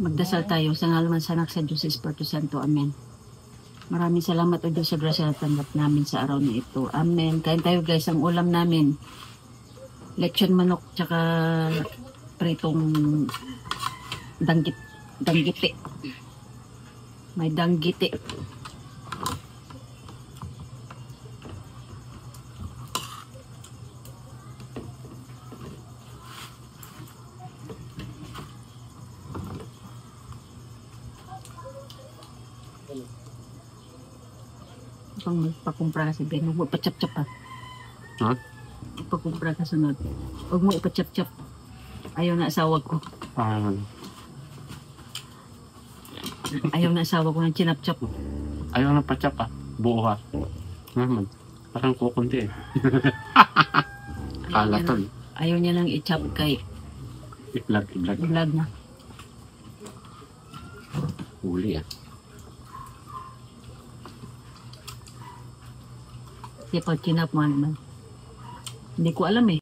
Magdasal tayo sa ngalan sa Anak sa Diyos Espiritu Santo. Amen. Maraming salamat o Diyos sa grasya na tanggap namin sa araw na ito. Amen. Kain tayo guys, ang ulam namin. Lechon manok tsaka pritong danggiti. May danggiti. Pang magpakumpra kasi Ben, huwag mo ipachap-chap ha. Ha? Ipagkumpra ka sunod. Huwag mo ipachap-chap. Ayaw na asawa ko. Ayaw na asawa ko ng chinap-chap. Ayaw na pa-chap ah. Buo ha. Naman. Parang kukunti eh. Kalatan. Ayaw niya nang i-chop kay Vlog. vlog na. Uli ah. Kasi pag chinap mo naman. Hindi ko alam eh.